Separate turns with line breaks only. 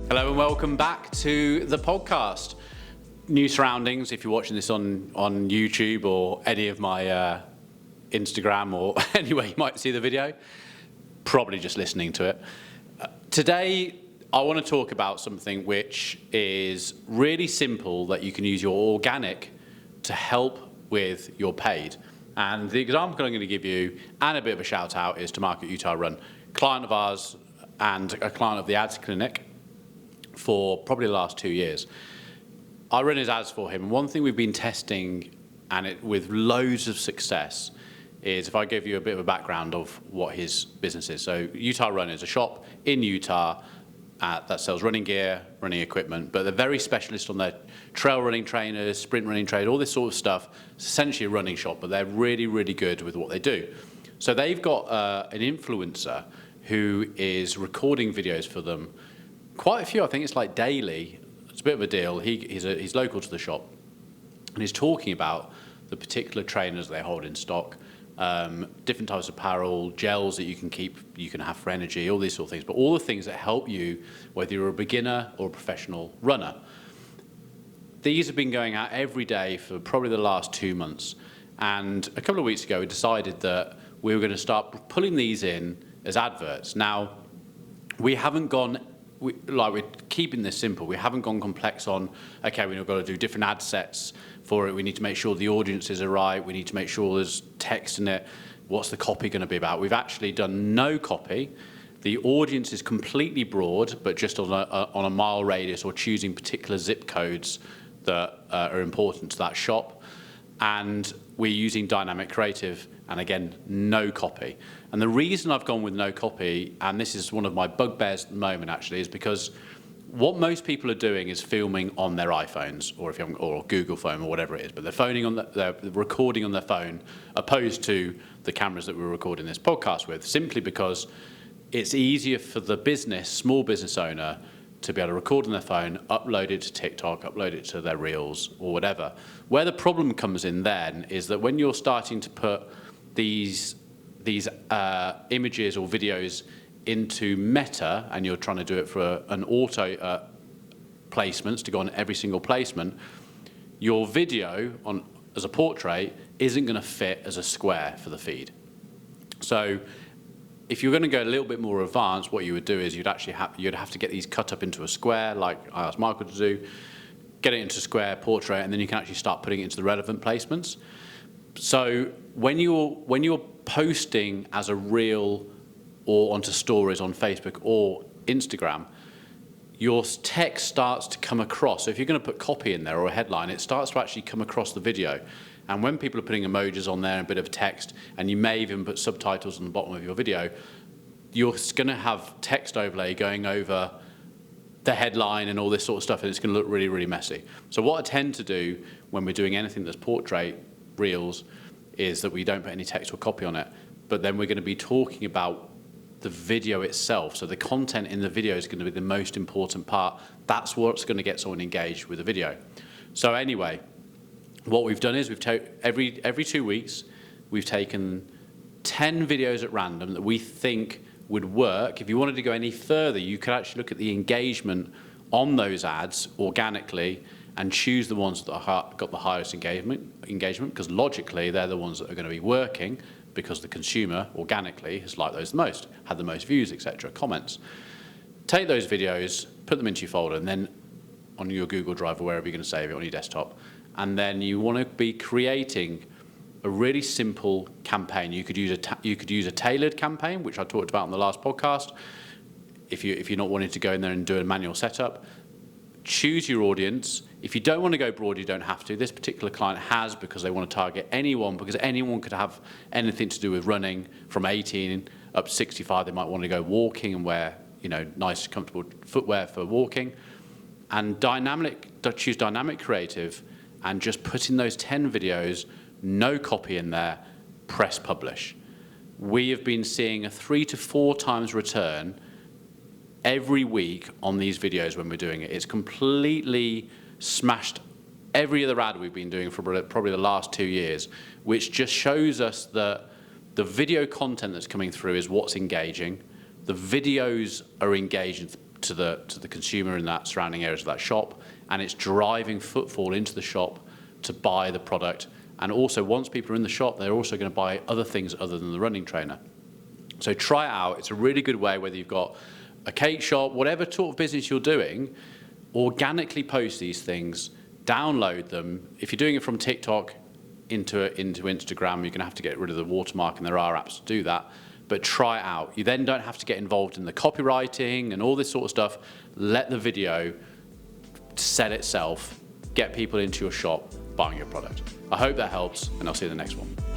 Hello and welcome back to the podcast. New surroundings, if you're watching this on YouTube or any of my Instagram or anywhere you might see the video, probably just listening to it. Today, I want to talk about something which is really simple that you can use your organic to help with your paid. And the example I'm going to give you, and a bit of a shout out, is to Mark at Utah Run, client of ours and a client of the ads clinic for probably the last 2 years. I run his ads for him, and one thing we've been testing, and it with loads of success, is if I give you a bit of a background of what his business is. So Utah Run is a shop in Utah that sells running gear, running equipment, but they're very specialist on their trail running trainers, sprint running trainers, all this sort of stuff. It's essentially a running shop, but they're really, really good with what they do. So they've got an influencer who is recording videos for them. Quite a few, I think it's like daily. It's a bit of a deal. He's local to the shop, and he's talking about the particular trainers they hold in stock, different types of apparel, gels that you can have for energy, all these sort of things, but all the things that help you, whether you're a beginner or a professional runner. These have been going out every day for probably the last 2 months, and a couple of weeks ago we decided that we were going to start pulling these in as adverts. Now, we haven't gone, we're keeping this simple. We haven't gone complex on, okay, we've got to do different ad sets for it. We need to make sure the audiences are right. We need to make sure there's text in it. What's the copy going to be about? We've actually done no copy. The audience is completely broad, but just on a mile radius, or choosing particular zip codes that are important to that shop. And we're using dynamic creative, and again, no copy. And the reason I've gone with no copy, and this is one of my bugbears at the moment actually, is because what most people are doing is filming on their iPhones, or if you haven't, or Google phone, or whatever it is, but they're recording on their phone, opposed to the cameras that we're recording this podcast with, simply because it's easier for the business, small business owner, to be able to record on their phone, upload it to TikTok, upload it to their Reels, or whatever. Where the problem comes in then is that when you're starting to put these images or videos into Meta, and you're trying to do it for an auto placements to go on every single placement, your video as a portrait isn't going to fit as a square for the feed. So if you're going to go a little bit more advanced, what you would do is you'd have to get these cut up into a square, like I asked Michael to do, get it into square portrait, and then you can actually start putting it into the relevant placements. So when you're posting as a reel or onto stories on Facebook or Instagram, your text starts to come across. So if you're going to put copy in there or a headline, it starts to actually come across the video. And when people are putting emojis on there and a bit of text, and you may even put subtitles on the bottom of your video, you're going to have text overlay going over the headline and all this sort of stuff, and it's going to look really, really messy. So what I tend to do when we're doing anything that's portrait reels is that we don't put any text or copy on it, but then we're going to be talking about the video itself. So the content in the video is going to be the most important part. That's what's going to get someone engaged with the video. So anyway, what we've done is every 2 weeks, we've taken 10 videos at random that we think would work. If you wanted to go any further, you could actually look at the engagement on those ads organically and choose the ones that got the highest engagement, because logically they're the ones that are going to be working, because the consumer organically has liked those the most, had the most views, etc., comments. Take those videos, put them into your folder, and then on your Google Drive or wherever you're going to save it on your desktop. And then you want to be creating a really simple campaign. You could use a tailored campaign, which I talked about in the last podcast. If you're not wanting to go in there and do a manual setup, choose your audience. If you don't want to go broad, you don't have to. This particular client has, because they want to target anyone, because anyone could have anything to do with running from 18 up to 65. They might want to go walking and wear, nice, comfortable footwear for walking. And choose dynamic creative, and just put in those 10 videos, no copy in there, press publish. We have been seeing a 3 to 4 times return every week on these videos when we're doing it. It's completely smashed every other ad we've been doing for probably the last 2 years, which just shows us that the video content that's coming through is what's engaging. The videos are engaging. to the consumer in that surrounding areas of that shop, and it's driving footfall into the shop to buy the product. And also, once people are in the shop, they're also going to buy other things other than the running trainer. So try it out. It's a really good way, whether you've got a cake shop, whatever sort of business you're doing, organically post these things, download them. If you're doing it from TikTok into Instagram, you're going to have to get rid of the watermark, and there are apps to do that. But try it out. You then don't have to get involved in the copywriting and all this sort of stuff. Let the video sell itself, get people into your shop buying your product. I hope that helps, and I'll see you in the next one.